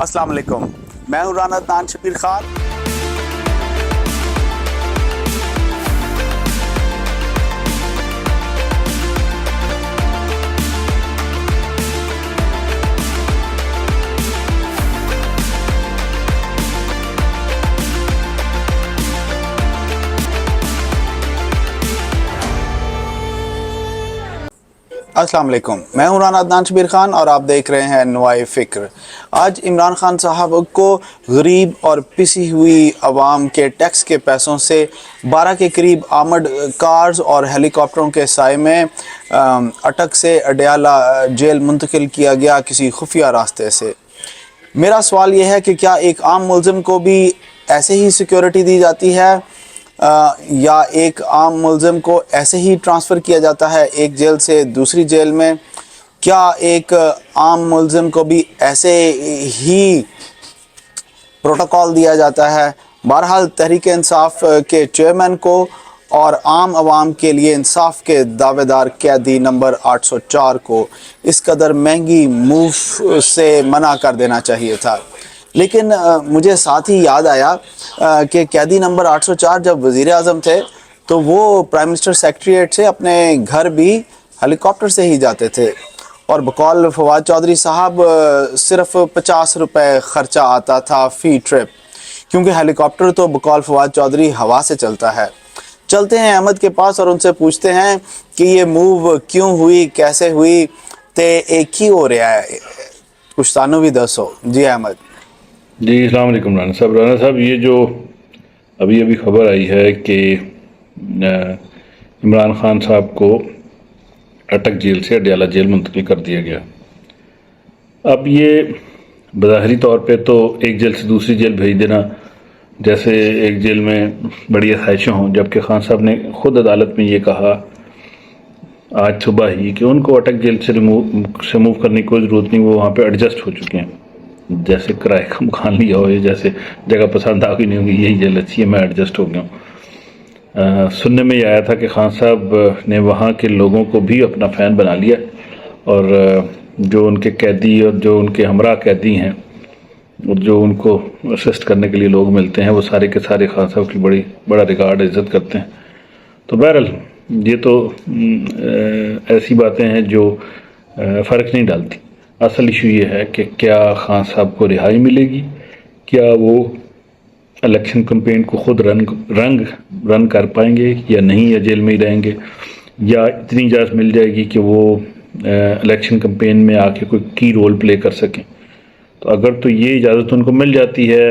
السلام علیکم، میں ہوں رانا عدنان شبیر خان۔ السلام علیکم، میں ہوں رانا عدنان شبیر خان اور آپ دیکھ رہے ہیں نوائے فکر۔ آج عمران خان صاحب کو غریب اور پسی ہوئی عوام کے ٹیکس کے پیسوں سے 12 کے قریب آرمڈ کارز اور ہیلی کاپٹروں کے سائے میں اٹک سے اڈیالہ جیل منتقل کیا گیا کسی خفیہ راستے سے۔ میرا سوال یہ ہے کہ کیا ایک عام ملزم کو بھی ایسے ہی سیکیورٹی دی جاتی ہے یا ایک عام ملزم کو ایسے ہی ٹرانسفر کیا جاتا ہے ایک جیل سے دوسری جیل میں؟ کیا ایک عام ملزم کو بھی ایسے ہی پروٹوکول دیا جاتا ہے؟ بہرحال تحریک انصاف کے چیئرمین کو اور عام عوام کے لیے انصاف کے دعوے دار قیدی نمبر 804 کو اس قدر مہنگی موو سے منع کر دینا چاہیے تھا۔ لیکن مجھے ساتھ ہی یاد آیا کہ قیدی نمبر 804 جب وزیر اعظم تھے تو وہ پرائم منسٹر سیکریٹریٹ سے اپنے گھر بھی ہیلی کاپٹر سے ہی جاتے تھے، اور بقول فواد چودھری صاحب صرف 50 روپے خرچہ آتا تھا فی ٹرپ، کیونکہ ہیلی کاپٹر تو بقول فواد چودھری ہوا سے چلتا ہے۔ چلتے ہیں احمد کے پاس اور ان سے پوچھتے ہیں کہ یہ موو کیوں ہوئی، کیسے ہوئی تے ایک ہی ہو رہا ہے، کچھ تانوں بھی دسو۔ جی احمد۔ جی السلام علیکم رانا صاحب۔ رانا صاحب، یہ جو ابھی خبر آئی ہے کہ عمران خان صاحب کو اٹک جیل سے اڈیالہ جیل منتقل کر دیا گیا۔ اب یہ بظاہری طور پہ تو ایک جیل سے دوسری جیل بھیج دینا جیسے ایک جیل میں بڑی آسائشیں ہوں، جبکہ خان صاحب نے خود عدالت میں یہ کہا آج صبح ہی کہ ان کو اٹک جیل سے موو کرنے کی کوئی ضرورت نہیں، وہ وہاں پہ ایڈجسٹ ہو چکے ہیں، جیسے کرائے کا مکان لیا ہو، جیسے جگہ پسند آ گئی نہیں ہوگی، یہی جیل اچھی ہے، میں ایڈجسٹ ہو گیا ہوں۔ سننے میں یہ آیا تھا کہ خان صاحب نے وہاں کے لوگوں کو بھی اپنا فین بنا لیا، اور جو ان کے قیدی اور جو ان کے ہمراہ قیدی ہیں اور جو ان کو اسسٹ کرنے کے لیے لوگ ملتے ہیں، وہ سارے کے سارے خان صاحب کی بڑا ریکارڈ عزت کرتے ہیں۔ تو بہرحال یہ تو ایسی باتیں ہیں جو فرق نہیں ڈالتی۔ اصل ایشو یہ ہے کہ کیا خان صاحب کو رہائی ملے گی، کیا وہ الیکشن کمپین کو خود رن کر پائیں گے یا نہیں، یا جیل میں ہی رہیں گے، یا اتنی اجازت مل جائے گی کہ وہ الیکشن کمپین میں آ کے کوئی کی رول پلے کر سکیں۔ تو اگر تو یہ اجازت ان کو مل جاتی ہے،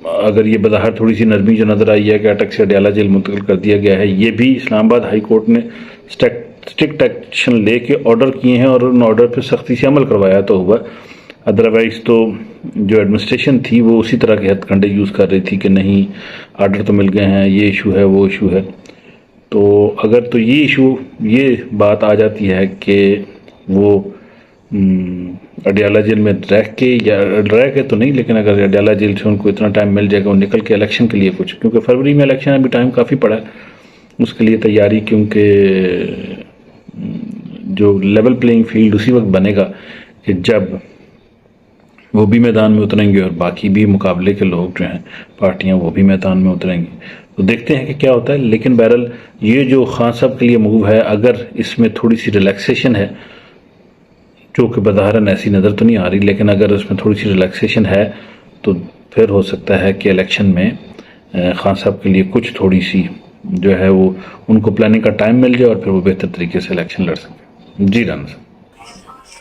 اگر یہ بظاہر تھوڑی سی نرمی جو نظر آئی ہے کہ اٹک سے اڈیالہ جیل منتقل کر دیا گیا ہے، یہ بھی اسلام آباد ہائی کورٹ نے اسٹرکٹ ایکشن لے کے آرڈر کیے ہیں اور ان آرڈر پہ سختی سے عمل کروایا تو ہوا، ادروائز تو جو ایڈمنسٹریشن تھی وہ اسی طرح کے ہتھ کنڈے یوز کر رہی تھی کہ نہیں آرڈر تو مل گئے ہیں، یہ ایشو ہے وہ ایشو ہے۔ تو اگر تو یہ بات آ جاتی ہے کہ وہ اڈیالہ جیل میں رہ کے تو نہیں، لیکن اگر اڈیالہ جیل سے ان کو اتنا ٹائم مل جائے گا وہ نکل کے الیکشن کے لیے کچھ، کیونکہ فروری میں الیکشن ابھی ٹائم کافی پڑا ہے اس کے لیے تیاری، کیونکہ جو لیول پلینگ فیلڈ اسی وقت بنے گا کہ جب وہ بھی میدان میں اتریں گے اور باقی بھی مقابلے کے لوگ جو ہیں پارٹیاں وہ بھی میدان میں اتریں گی۔ تو دیکھتے ہیں کہ کیا ہوتا ہے، لیکن بہرحال یہ جو خان صاحب کے لیے موو ہے، اگر اس میں تھوڑی سی ریلیکسیشن ہے، جو کہ بظاہراً ایسی نظر تو نہیں آ رہی، لیکن اگر اس میں تھوڑی سی ریلیکسیشن ہے تو پھر ہو سکتا ہے کہ الیکشن میں خان صاحب کے لیے کچھ تھوڑی سی جو ہے وہ ان کو پلاننگ کا ٹائم مل جائے اور پھر وہ بہتر طریقے سے الیکشن لڑ سکیں۔ جی رانا صاحب۔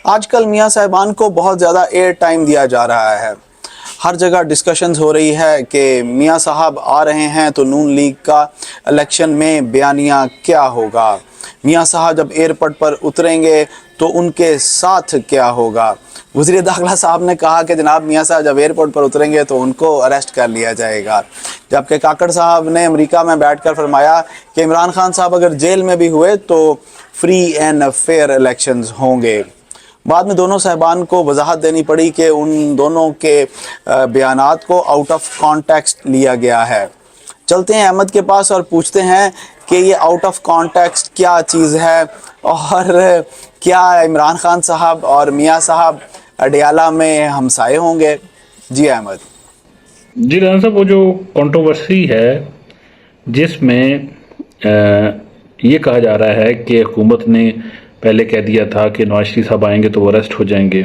آج کل میاں صاحبان کو بہت زیادہ ایئر ٹائم دیا جا رہا ہے، ہر جگہ ڈسکشنز ہو رہی ہے کہ میاں صاحب آ رہے ہیں تو نون لیگ کا الیکشن میں بیانیہ کیا ہوگا، میاں صاحب جب ایئرپورٹ پر اتریں گے تو ان کے ساتھ کیا ہوگا۔ وزیر داخلہ صاحب نے کہا کہ جناب میاں صاحب جب ایئرپورٹ پر اتریں گے تو ان کو اریسٹ کر لیا جائے گا، جبکہ کاکڑ صاحب نے امریکہ میں بیٹھ کر فرمایا کہ عمران خان صاحب اگر جیل میں بھی ہوئے تو فری اینڈ فیئر الیکشنز ہوں گے۔ بعد میں دونوں صاحبان کو وضاحت دینی پڑی کہ ان دونوں کے بیانات کو آؤٹ آف کانٹیکسٹ لیا گیا ہے۔ چلتے ہیں احمد کے پاس اور پوچھتے ہیں کہ یہ آؤٹ آف کانٹیکسٹ کیا چیز ہے، اور کیا عمران خان صاحب اور میاں صاحب اڈیالہ میں ہمسائے ہوں گے؟ جی احمد. جی رانا صاحب، وہ جو کنٹروورسی ہے جس میں یہ کہا جا رہا ہے کہ حکومت نے پہلے کہہ دیا تھا کہ نواز شریف صاحب آئیں گے تو وہ اریسٹ ہو جائیں گے،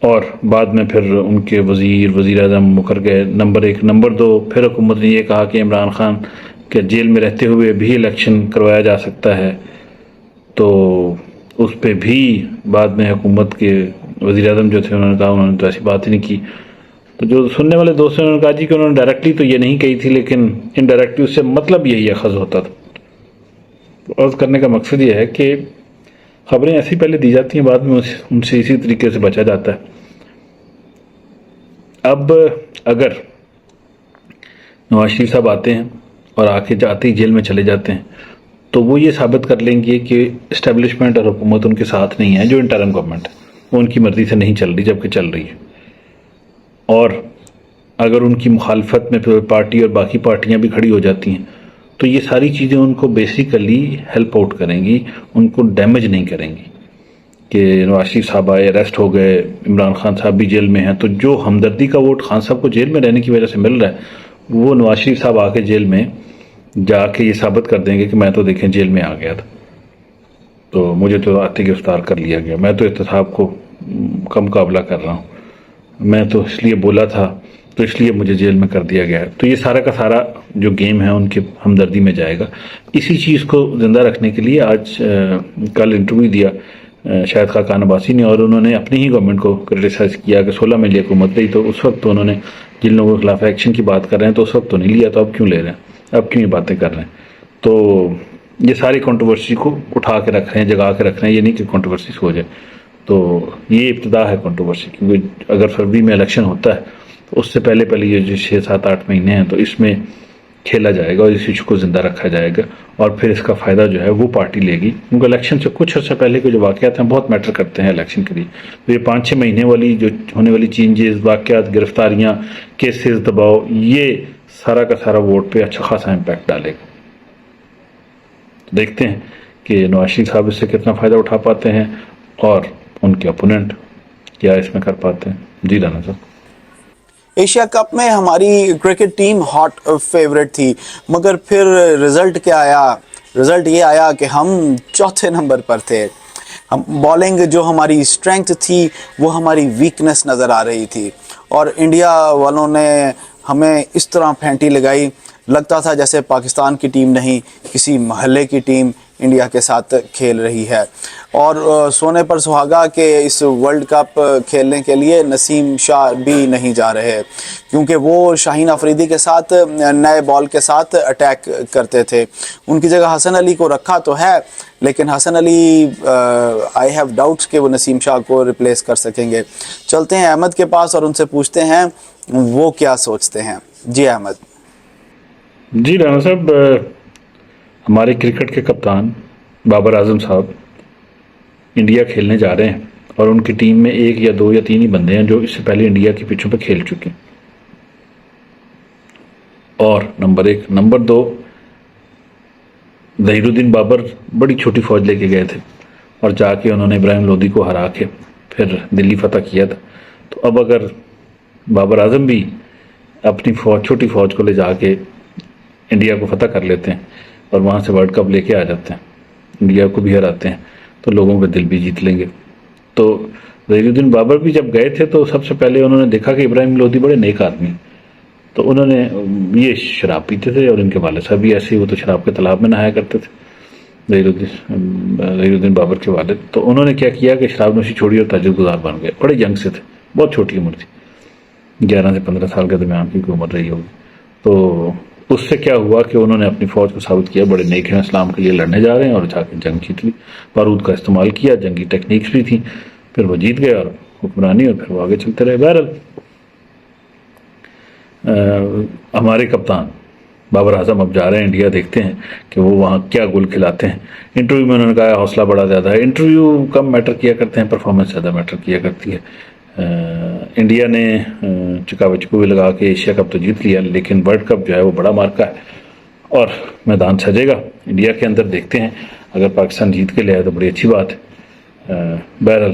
اور بعد میں پھر ان کے وزیر اعظم مکر گئے، نمبر ایک. نمبر دو، پھر حکومت نے یہ کہا کہ عمران خان کے جیل میں رہتے ہوئے بھی الیکشن کروایا جا سکتا ہے، تو اس پہ بھی بعد میں حکومت کے وزیر اعظم جو تھے انہوں نے کہا انہوں نے تو ایسی بات ہی نہیں کی. تو جو سننے والے دوست نے انہوں نے کہا جی کہ انہوں نے ڈائریکٹلی تو یہ نہیں کہی تھی، لیکن انڈائریکٹلی اس سے مطلب یہی اخذ ہوتا تھا. عرض کرنے کا مقصد یہ ہے کہ خبریں ایسی پہلے دی جاتی ہیں، بعد میں ان سے اسی طریقے سے بچا جاتا ہے. اب اگر نواز شریف صاحب آتے ہیں اور آ کے جاتے ہی جیل میں چلے جاتے ہیں تو وہ یہ ثابت کر لیں گے کہ اسٹیبلشمنٹ اور حکومت ان کے ساتھ نہیں ہے. جو انٹرم گورنمنٹ ہے وہ ان کی مرضی سے نہیں چل رہی جبکہ چل رہی ہے، اور اگر ان کی مخالفت میں پھر پارٹی اور باقی پارٹیاں بھی کھڑی ہو جاتی ہیں تو یہ ساری چیزیں ان کو بیسیکلی ہیلپ آؤٹ کریں گی، ان کو ڈیمیج نہیں کریں گی. کہ نواز شریف صاحب آئے، اریسٹ ہو گئے، عمران خان صاحب بھی جیل میں ہیں، تو جو ہمدردی کا ووٹ خان صاحب کو جیل میں رہنے کی وجہ سے مل رہا ہے وہ نواز شریف صاحب آ کے جیل میں جا کے یہ ثابت کر دیں گے کہ میں تو دیکھیں جیل میں آ گیا تھا، تو مجھے تو آتے گرفتار کر لیا گیا، میں تو احتساب کو کم مقابلہ کر رہا ہوں، میں تو اس لیے بولا تھا تو اس لیے مجھے جیل میں کر دیا گیا ہے. تو یہ سارا کا سارا جو گیم ہے ان کے ہمدردی میں جائے گا. اسی چیز کو زندہ رکھنے کے لیے آج کل انٹرویو دیا شاہد خاقان عباسی نے، اور انہوں نے اپنی ہی گورنمنٹ کو کرٹیسائز کیا کہ 16 میں یہ حکومت رہی تو اس وقت تو انہوں نے جن لوگوں کے خلاف ایکشن کی بات کر رہے ہیں تو اس وقت تو نہیں لیا، تو اب کیوں لے رہے ہیں، اب کیوں یہ باتیں کر رہے ہیں. تو یہ ساری کنٹروورسی کو اٹھا کے رکھ رہے ہیں، جگا کے رکھ رہے ہیں، یہ نہیں کہ کنٹروورسی ہو جائے. تو یہ ابتدا ہے کنٹروورسی، کیونکہ اگر فروری میں الیکشن ہوتا ہے تو اس سے پہلے یہ جو 6 7 8 مہینے ہیں تو اس میں کھیلا جائے گا اور اس ایشو کو زندہ رکھا جائے گا، اور پھر اس کا فائدہ جو ہے وہ پارٹی لے گی، کیونکہ الیکشن سے کچھ عرصہ پہلے کے جو واقعات ہیں بہت میٹر کرتے ہیں الیکشن کے لیے. تو یہ 5 6 مہینے والی جو ہونے والی چینجز، واقعات، گرفتاریاں، کیسز، دباؤ، یہ سارا کا سارا ووٹ پہ اچھا خاصا امپیکٹ ڈالے گا. دیکھتے ہیں کہ نواز شریف صاحب اس سے کتنا فائدہ اٹھا پاتے ہیں اور ان کے اپوننٹ کیا اس میں کر پاتے ہیں. جی رانا صاحب. ایشیا کپ میں ہماری کرکٹ ٹیم ہاٹ فیورٹ تھی، مگر پھر رزلٹ کیا آیا؟ رزلٹ یہ آیا کہ ہم چوتھے نمبر پر تھے. ہم بالنگ جو ہماری اسٹرینتھ تھی وہ ہماری ویکنس نظر آ رہی تھی، اور انڈیا والوں نے ہمیں اس طرح پھینٹی لگائی، لگتا تھا جیسے پاکستان کی ٹیم نہیں کسی محلے کی ٹیم انڈیا کے ساتھ کھیل رہی ہے. اور سونے پر سہاگا کہ اس ورلڈ کپ کھیلنے کے لیے نسیم شاہ بھی نہیں جا رہے، کیونکہ وہ شاہین افریدی کے ساتھ نئے بال کے ساتھ اٹیک کرتے تھے. ان کی جگہ حسن علی کو رکھا تو ہے، لیکن Hasan Ali I have doubts کہ وہ نسیم شاہ کو ریپلیس کر سکیں گے. چلتے ہیں احمد کے پاس اور ان سے پوچھتے ہیں وہ کیا سوچتے ہیں. جی احمد. جی رانا صاحب، ہمارے کرکٹ کے کپتان بابر اعظم صاحب انڈیا کھیلنے جا رہے ہیں، اور ان کی ٹیم میں 1 یا 2 یا 3 ہی بندے ہیں جو اس سے پہلے انڈیا کی پچوں پہ کھیل چکے ہیں. اور نمبر 1. نمبر 2، ظہیر الدین بابر بڑی چھوٹی فوج لے کے گئے تھے اور جا کے انہوں نے ابراہیم لودھی کو ہرا کے پھر دلی فتح کیا تھا. تو اب اگر بابر اعظم بھی اپنی چھوٹی فوج کو لے جا کے انڈیا کو فتح کر لیتے ہیں اور وہاں سے ورلڈ کپ لے کے آ جاتے ہیں، انڈیا کو بھی ہراتے ہیں، تو لوگوں کے دل بھی جیت لیں گے. تو ظہیر الدین بابر بھی جب گئے تھے تو سب سے پہلے انہوں نے دیکھا کہ ابراہیم لودھی بڑے نیک آدمی، تو انہوں نے یہ شراب پیتے تھے اور ان کے والد صاحب بھی ایسے ہی، وہ تو شراب کے تالاب میں نہایا کرتے تھے ظہیر الدین بابر کے والد. تو انہوں نے کیا کیا کہ شراب نوشی چھوڑی اور تاجر گزار بن گئے. بڑے جنگ سے تھے، بہت چھوٹی عمر تھی، 11 سے 15 سال کے درمیان کی عمر رہی ہوگی. تو اس سے کیا ہوا کہ انہوں نے اپنی فوج کو ثابت کیا بڑے نیک ہیں، اسلام کے لیے لڑنے جا رہے ہیں، اور جا کے جنگ جیت لی. بارود کا استعمال کیا، جنگی ٹیکنیکس بھی تھیں، پھر وہ جیت گئے اور حکمرانی، اور پھر وہ آگے چلتے رہے. بہرحال ہمارے کپتان بابر اعظم اب جا رہے ہیں انڈیا، دیکھتے ہیں کہ وہ وہاں کیا گل کھلاتے ہیں. انٹرویو میں انہوں نے کہا حوصلہ بڑا زیادہ ہے. انٹرویو کم میٹر کیا کرتے ہیں، پرفارمنس زیادہ میٹر کیا کرتی ہے. انڈیا نے چکاوے چکوے لگا کے ایشیا کپ تو جیت لیا، لیکن ورلڈ کپ جو ہے وہ بڑا مارکا ہے اور میدان سجے گا انڈیا کے اندر. دیکھتے ہیں اگر پاکستان جیت کے لے آئے تو بڑی اچھی بات ہے. بہرحال